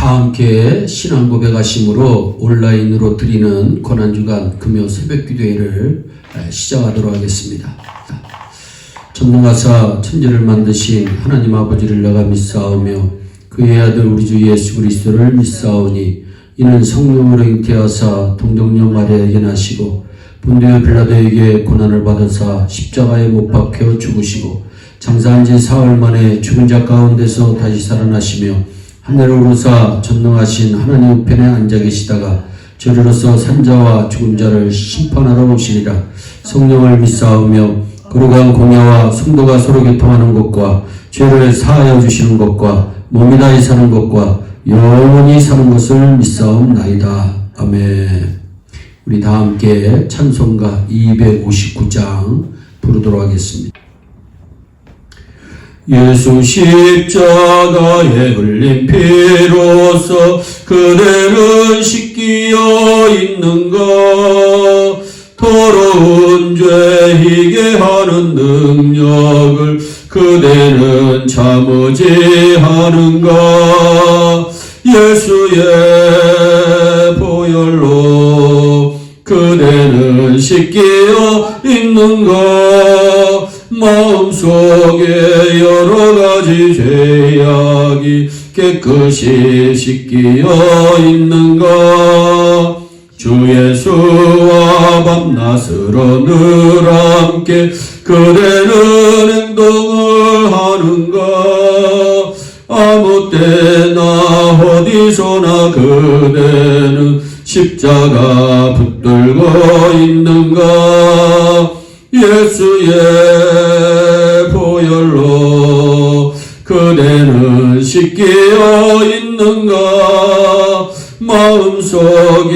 다 함께 신앙 고백하심으로 온라인으로 드리는 고난주간 금요 새벽기도회를 시작하도록 하겠습니다. 전능하사 천지를 만드신 하나님 아버지를 내가 믿사오며 그의 아들 우리 주 예수 그리스도를 믿사오니 이는 성령으로 잉태하사 동정녀 마리아에게 나시고 본디오 빌라도에게 고난을 받으사 십자가에 못 박혀 죽으시고 장사한 지 사흘 만에 죽은 자 가운데서 다시 살아나시며 하늘을 오르사 전능하신 하나님 우편에 앉아 계시다가 저리로서 산자와 죽은 자를 심판하러 오시리라. 성령을 믿사오며 거룩한 공예와 성도가 서로 교통하는 것과 죄를 사하여 주시는 것과 몸이 다히 사는 것과 영원히 사는 것을 믿사옵나이다. 아멘. 우리 다 함께 찬송가 259장 부르도록 하겠습니다. 예수 십자가에 흘린 피로써 그대는 씻기어 있는가. 더러운 죄 희게 하는 능력을 그대는 참으지 하는가. 예수의 보혈로 그대는 씻기어 있는가. 마음속에 여러가지 죄악이 깨끗이 씻기어 있는가. 주 예수와 밤낮으로 늘 함께 그대는 행동을 하는가. 아무 때나 어디서나 그대는 십자가 붙들고 있는가. 예수의 보혈로 그대는 씻기어 있는가. 마음속에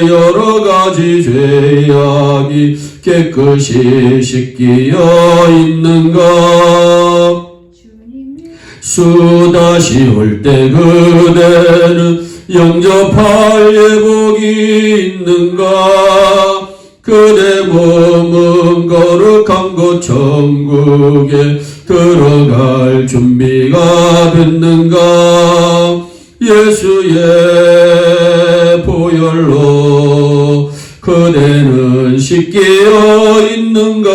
여러가지 죄악이 깨끗이 씻기어 있는가. 수다시 올 때 그대는 영접할 예복이 있는가. 그대 몸은 거룩한 곳 천국에 들어갈 준비가 됐는가. 예수의 보혈로 그대는 씻기어 있는가.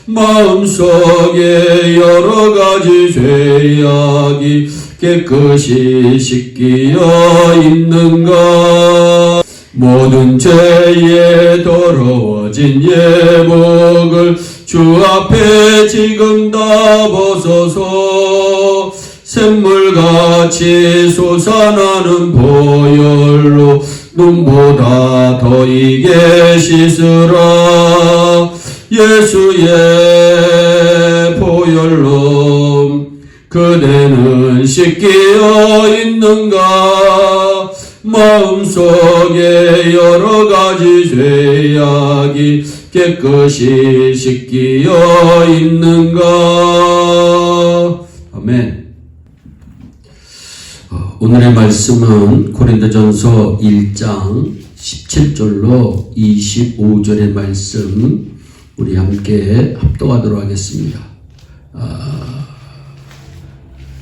마음속에 여러가지 죄악이 깨끗이 씻기어 있는가. 모든 죄에 더러워진 예복을 주 앞에 지금 다 벗어서 샘물같이 솟아나는 보혈로 눈보다 더 이게 씻으라. 예수의 보혈로 그대는 씻기어 있는가. 마음속에 여러가지 죄악이 깨끗이 씻기어 있는가. 아멘. 오늘의 말씀은 고린도전서 1장 17절로 25절의 말씀 우리 함께 합독하도록 하겠습니다.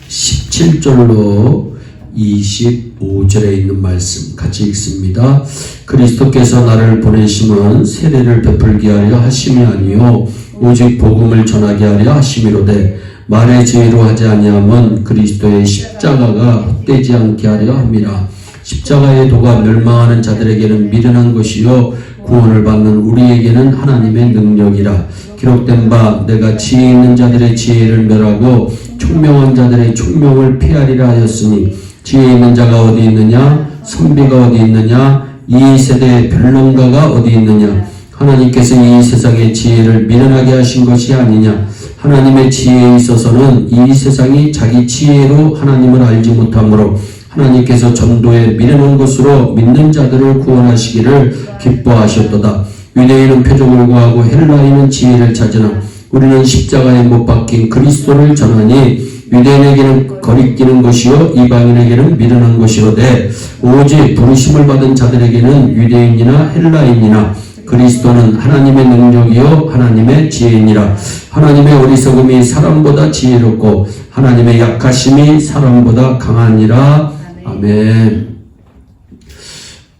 17절로 25절에 있는 말씀 같이 읽습니다. 그리스도께서 나를 보내심은 세례를 베풀게 하려 하심이 아니요 오직 복음을 전하게 하려 하심이로되 말의 지혜로 하지 아니함은 그리스도의 십자가가 헛되지 않게 하려 함이라. 십자가의 도가 멸망하는 자들에게는 미련한 것이요 구원을 받는 우리에게는 하나님의 능력이라. 기록된 바 내가 지혜 있는 자들의 지혜를 멸하고 총명한 자들의 총명을 피하리라 하였으니 지혜 있는 자가 어디 있느냐? 선비가 어디 있느냐? 이 세대의 변론가가 어디 있느냐? 하나님께서 이 세상의 지혜를 미련하게 하신 것이 아니냐? 하나님의 지혜에 있어서는 이 세상이 자기 지혜로 하나님을 알지 못하므로 하나님께서 전도에 미련한 것으로 믿는 자들을 구원하시기를 기뻐하셨도다. 유대인은 표적을 구하고 헬라인은 지혜를 찾으나 우리는 십자가에 못 박힌 그리스도를 전하니 유대인에게는 거리끼는 것이요 이방인에게는 미련한 것이로되 오직 부르심을 받은 자들에게는 유대인이나 헬라인이나 그리스도는 하나님의 능력이요 하나님의 지혜이니라. 하나님의 어리석음이 사람보다 지혜롭고 하나님의 약하심이 사람보다 강하니라. 아멘.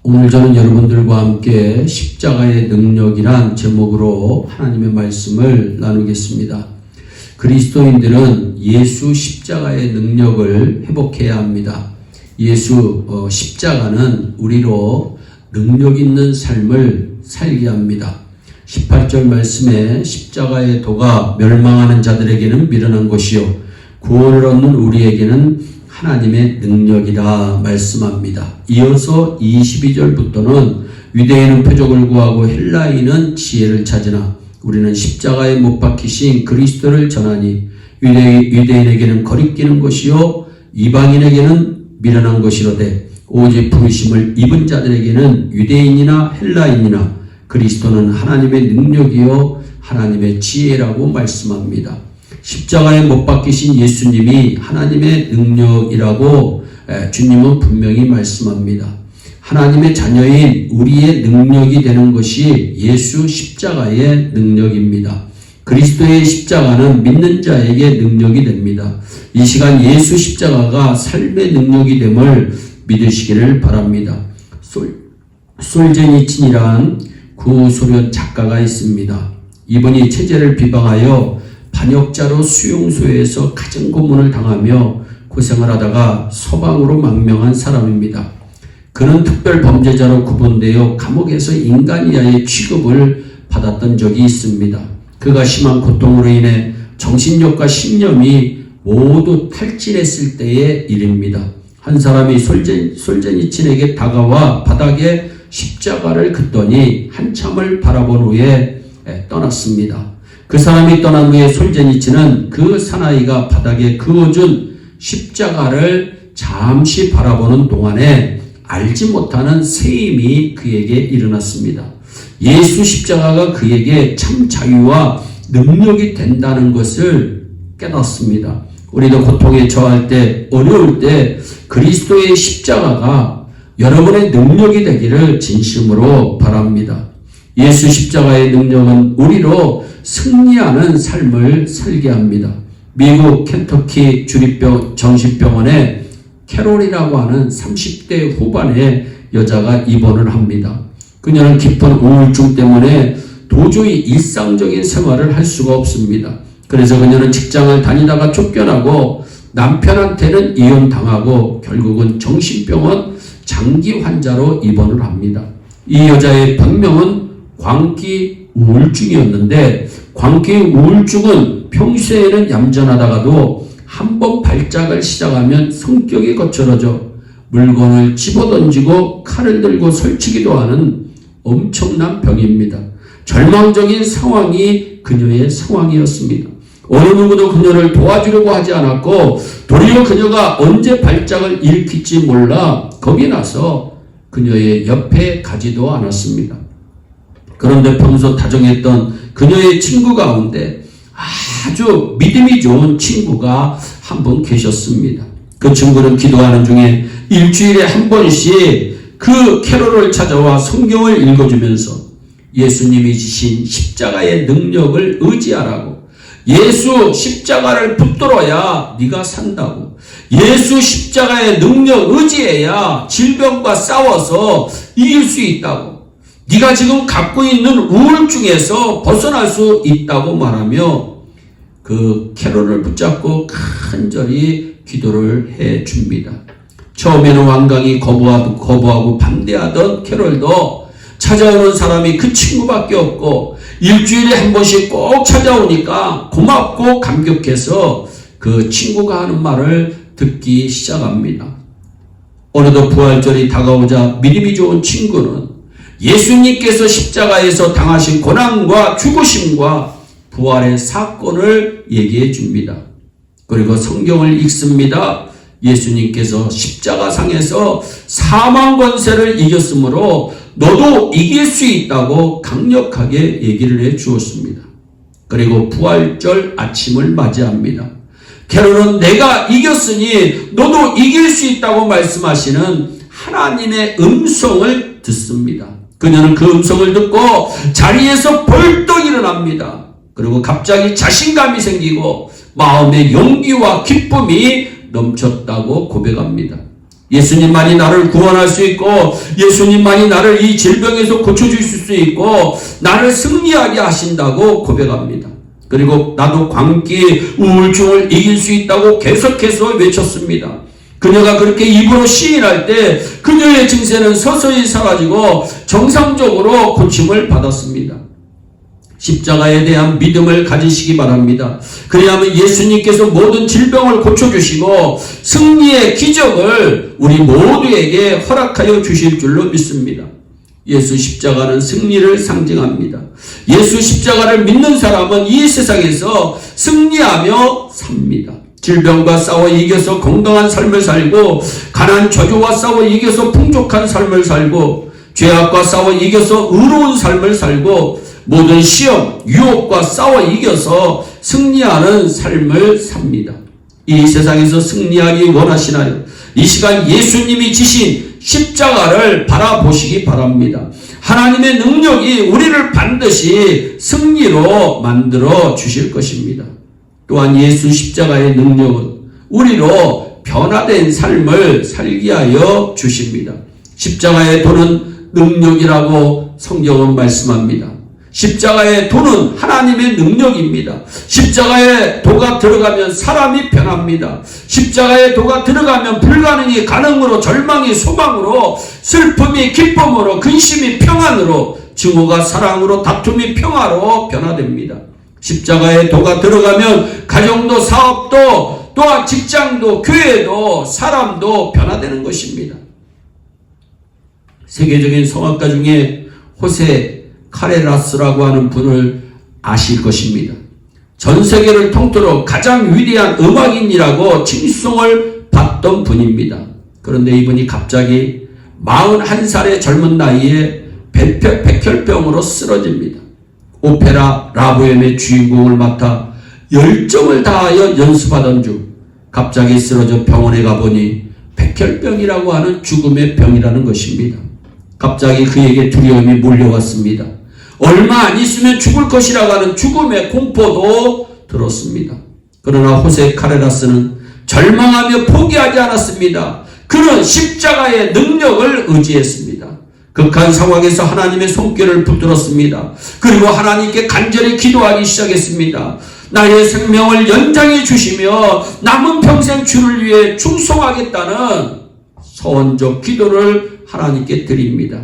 오늘 저는 여러분들과 함께 십자가의 능력이란 제목으로 하나님의 말씀을 나누겠습니다. 그리스도인들은 예수 십자가의 능력을 회복해야 합니다. 예수 십자가는 우리로 능력 있는 삶을 살게 합니다. 18절 말씀에 십자가의 도가 멸망하는 자들에게는 미련한 것이요 구원을 얻는 우리에게는 하나님의 능력이라 말씀합니다. 이어서 22절부터는 유대인은 표적을 구하고 헬라인은 지혜를 찾으나 우리는 십자가에 못 박히신 그리스도를 전하니 유대인에게는 거리끼는 것이요 이방인에게는 미련한 것이로되 오직 부르심을 입은 자들에게는 유대인이나 헬라인이나 그리스도는 하나님의 능력이요 하나님의 지혜라고 말씀합니다. 십자가에 못 박히신 예수님이 하나님의 능력이라고 주님은 분명히 말씀합니다. 하나님의 자녀인 우리의 능력이 되는 것이 예수 십자가의 능력입니다. 그리스도의 십자가는 믿는 자에게 능력이 됩니다. 이 시간 예수 십자가가 삶의 능력이 됨을 믿으시기를 바랍니다. 솔제니친이란 구소련 작가가 있습니다. 이분이 체제를 비방하여 반역자로 수용소에서 가정 고문을 당하며 고생을 하다가 서방으로 망명한 사람입니다. 그는 특별 범죄자로 구분되어 감옥에서 인간이하의 취급을 받았던 적이 있습니다. 그가 심한 고통으로 인해 정신력과 신념이 모두 탈진했을 때의 일입니다. 한 사람이 솔제니친에게 다가와 바닥에 십자가를 긋더니 한참을 바라본 후에 떠났습니다. 그 사람이 떠난 후에 솔제니친은 그 사나이가 바닥에 그어준 십자가를 잠시 바라보는 동안에 알지 못하는 새 힘이 그에게 일어났습니다. 예수 십자가가 그에게 참 자유와 능력이 된다는 것을 깨닫습니다. 우리도 고통에 처할 때, 어려울 때 그리스도의 십자가가 여러분의 능력이 되기를 진심으로 바랍니다. 예수 십자가의 능력은 우리로 승리하는 삶을 살게 합니다. 미국 켄터키 정신병원에 캐롤이라고 하는 30대 후반의 여자가 입원을 합니다. 그녀는 깊은 우울증 때문에 도저히 일상적인 생활을 할 수가 없습니다. 그래서 그녀는 직장을 다니다가 쫓겨나고 남편한테는 이혼당하고 결국은 정신병원 장기 환자로 입원을 합니다. 이 여자의 병명은 광기 우울증이었는데 광기 우울증은 평소에는 얌전하다가도 한번 발작을 시작하면 성격이 거칠어져 물건을 집어던지고 칼을 들고 설치기도 하는 엄청난 병입니다. 절망적인 상황이 그녀의 상황이었습니다. 어느 누구도 그녀를 도와주려고 하지 않았고 도리어 그녀가 언제 발작을 일으킬지 몰라 겁이 나서 그녀의 옆에 가지도 않았습니다. 그런데 평소 다정했던 그녀의 친구 가운데 아주 믿음이 좋은 친구가 한 분 계셨습니다. 그 친구는 기도하는 중에 일주일에 한 번씩 그 캐롤을 찾아와 성경을 읽어주면서 예수님이 지신 십자가의 능력을 의지하라고, 예수 십자가를 붙들어야 네가 산다고, 예수 십자가의 능력 의지해야 질병과 싸워서 이길 수 있다고, 네가 지금 갖고 있는 우울증에서 벗어날 수 있다고 말하며 그 캐롤을 붙잡고 간절히 기도를 해줍니다. 처음에는 완강히 거부하고 반대하던 캐롤도 찾아오는 사람이 그 친구밖에 없고 일주일에 한 번씩 꼭 찾아오니까 고맙고 감격해서 그 친구가 하는 말을 듣기 시작합니다. 어느덧 부활절이 다가오자 믿음이 좋은 친구는 예수님께서 십자가에서 당하신 고난과 죽으심과 부활의 사건을 얘기해 줍니다. 그리고 성경을 읽습니다. 예수님께서 십자가상에서 사망 권세를 이겼으므로 너도 이길 수 있다고 강력하게 얘기를 해 주었습니다. 그리고 부활절 아침을 맞이합니다. 캐롤은 내가 이겼으니 너도 이길 수 있다고 말씀하시는 하나님의 음성을 듣습니다. 그녀는 그 음성을 듣고 자리에서 벌떡 일어납니다. 그리고 갑자기 자신감이 생기고 마음의 용기와 기쁨이 넘쳤다고 고백합니다. 예수님만이 나를 구원할 수 있고 예수님만이 나를 이 질병에서 고쳐주실 수 있고 나를 승리하게 하신다고 고백합니다. 그리고 나도 광기, 우울증을 이길 수 있다고 계속해서 외쳤습니다. 그녀가 그렇게 입으로 시인할 때 그녀의 증세는 서서히 사라지고 정상적으로 고침을 받았습니다. 십자가에 대한 믿음을 가지시기 바랍니다. 그리하면 예수님께서 모든 질병을 고쳐주시고 승리의 기적을 우리 모두에게 허락하여 주실 줄로 믿습니다. 예수 십자가는 승리를 상징합니다. 예수 십자가를 믿는 사람은 이 세상에서 승리하며 삽니다. 질병과 싸워 이겨서 건강한 삶을 살고 가난 저주와 싸워 이겨서 풍족한 삶을 살고 죄악과 싸워 이겨서 의로운 삶을 살고 모든 시험, 유혹과 싸워 이겨서 승리하는 삶을 삽니다. 이 세상에서 승리하기 원하시나요? 이 시간 예수님이 지신 십자가를 바라보시기 바랍니다. 하나님의 능력이 우리를 반드시 승리로 만들어 주실 것입니다. 또한 예수 십자가의 능력은 우리로 변화된 삶을 살게 하여 주십니다. 십자가의 도는 능력이라고 성경은 말씀합니다. 십자가의 도는 하나님의 능력입니다. 십자가의 도가 들어가면 사람이 변합니다. 십자가의 도가 들어가면 불가능이 가능으로, 절망이 소망으로, 슬픔이 기쁨으로, 근심이 평안으로, 증오가 사랑으로, 다툼이 평화로 변화됩니다. 십자가의 도가 들어가면 가정도, 사업도, 또한 직장도, 교회도, 사람도 변화되는 것입니다. 세계적인 성악가 중에 호세 카레라스라고 하는 분을 아실 것입니다. 전 세계를 통틀어 가장 위대한 음악인이라고 칭송을 받던 분입니다. 그런데 이분이 갑자기 41살의 젊은 나이에 백혈병으로 쓰러집니다. 오페라 라보엠의 주인공을 맡아 열정을 다하여 연습하던 중 갑자기 쓰러져 병원에 가보니 백혈병이라고 하는 죽음의 병이라는 것입니다. 갑자기 그에게 두려움이 몰려왔습니다. 얼마 안 있으면 죽을 것이라고 하는 죽음의 공포도 들었습니다. 그러나 호세 카레라스는 절망하며 포기하지 않았습니다. 그는 십자가의 능력을 의지했습니다. 극한 상황에서 하나님의 손길을 붙들었습니다. 그리고 하나님께 간절히 기도하기 시작했습니다. 나의 생명을 연장해 주시며 남은 평생 주를 위해 충성하겠다는 서원적 기도를 하나님께 드립니다.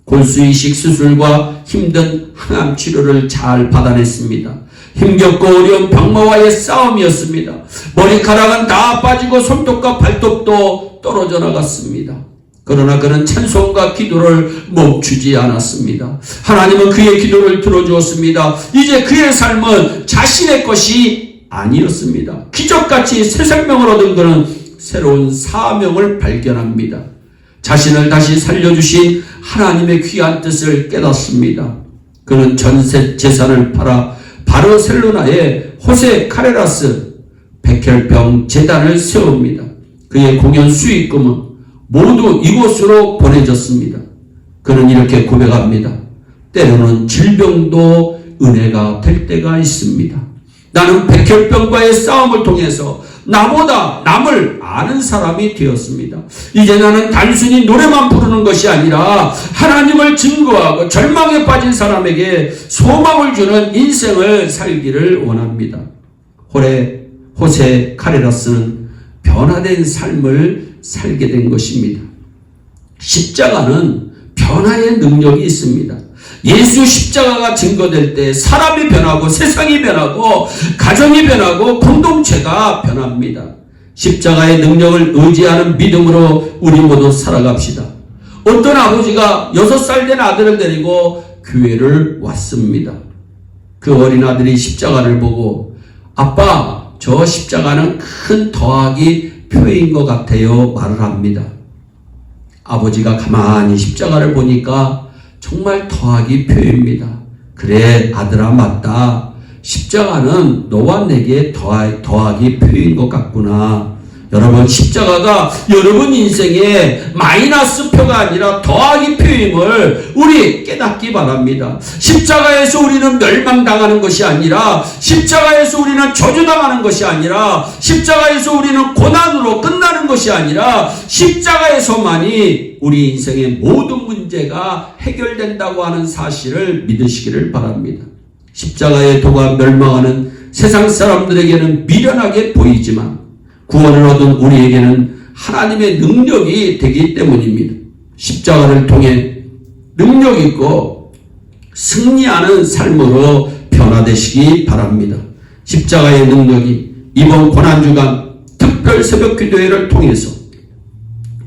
골수이식 수술과 힘든 항암 치료를 잘 받아냈습니다. 힘겹고 어려운 병마와의 싸움이었습니다. 머리카락은 다 빠지고 손톱과 발톱도 떨어져 나갔습니다. 그러나 그는 찬송과 기도를 멈추지 않았습니다. 하나님은 그의 기도를 들어주었습니다. 이제 그의 삶은 자신의 것이 아니었습니다. 기적같이 새 생명을 얻은 그는 새로운 사명을 발견합니다. 자신을 다시 살려주신 하나님의 귀한 뜻을 깨닫습니다. 그는 전 재산을 팔아 바르셀로나에 호세 카레라스 백혈병 재단을 세웁니다. 그의 공연 수익금은 모두 이곳으로 보내졌습니다. 그는 이렇게 고백합니다. 때로는 질병도 은혜가 될 때가 있습니다. 나는 백혈병과의 싸움을 통해서 나보다 남을 아는 사람이 되었습니다. 이제 나는 단순히 노래만 부르는 것이 아니라 하나님을 증거하고 절망에 빠진 사람에게 소망을 주는 인생을 살기를 원합니다. 호세 카레라스는 변화된 삶을 살게 된 것입니다. 십자가는 변화의 능력이 있습니다. 예수 십자가가 증거될 때 사람이 변하고 세상이 변하고 가정이 변하고 공동체가 변합니다. 십자가의 능력을 의지하는 믿음으로 우리 모두 살아갑시다. 어떤 아버지가 6살 된 아들을 데리고 교회를 왔습니다. 그 어린 아들이 십자가를 보고 아빠, 저 십자가는 큰 더하기 표인 것 같아요 말을 합니다. 아버지가 가만히 십자가를 보니까 정말 더하기 표입니다. 그래 아들아 맞다. 십자가는 너와 내게 더하기 표인 것 같구나. 여러분, 십자가가 여러분 인생의 마이너스 표가 아니라 더하기 표임을 우리 깨닫기 바랍니다. 십자가에서 우리는 멸망당하는 것이 아니라, 십자가에서 우리는 저주당하는 것이 아니라, 십자가에서 우리는 고난으로 끝나는 것이 아니라, 십자가에서만이 우리 인생의 모든 문제가 해결된다고 하는 사실을 믿으시기를 바랍니다. 십자가의 도가 멸망하는 세상 사람들에게는 미련하게 보이지만 구원을 얻은 우리에게는 하나님의 능력이 되기 때문입니다. 십자가를 통해 능력 있고 승리하는 삶으로 변화되시기 바랍니다. 십자가의 능력이 이번 고난주간 특별 새벽기도회를 통해서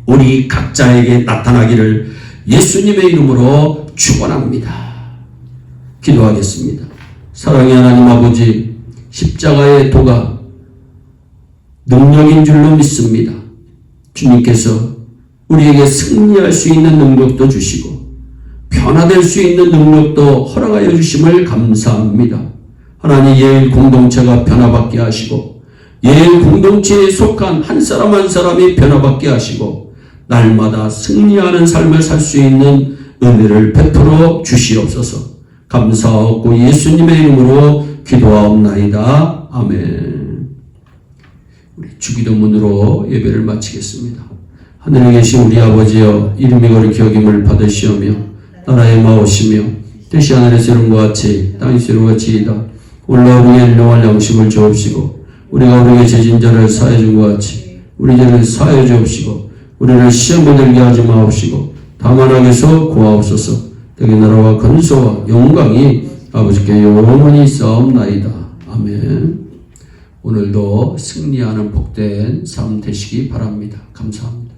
우리 각자에게 나타나기를 예수님의 이름으로 축원합니다. 기도하겠습니다. 사랑의 하나님 아버지, 십자가의 도가 능력인 줄로 믿습니다. 주님께서 우리에게 승리할 수 있는 능력도 주시고 변화될 수 있는 능력도 허락하여 주심을 감사합니다. 하나님, 예일 공동체가 변화받게 하시고 예일 공동체에 속한 한 사람 한 사람이 변화받게 하시고 날마다 승리하는 삶을 살 수 있는 은혜를 베풀어 주시옵소서. 감사하고 예수님의 이름으로 기도하옵나이다. 아멘. 우리 주기도문으로 예배를 마치겠습니다. 하늘에 계신 우리 아버지여, 이름이 거룩히 여김을 받으시오며 나라의 마오시며 뜻이 하늘에서 이룬 것 같이 땅에서 이룬 것 같이이다. 오늘 우리에게 일용할 양식을 주옵시고 우리가 우리에게 죄진 자를 사하여 준 것 같이 우리 죄를 사하여 주옵시고 우리를 시험에 들게 하지 마옵시고 다만 악에서 구하옵소서. 되게 나라와 근소와 영광이 아버지께 영원히 있사옵나이다. 아멘. 오늘도 승리하는 복된 삶 되시기 바랍니다. 감사합니다.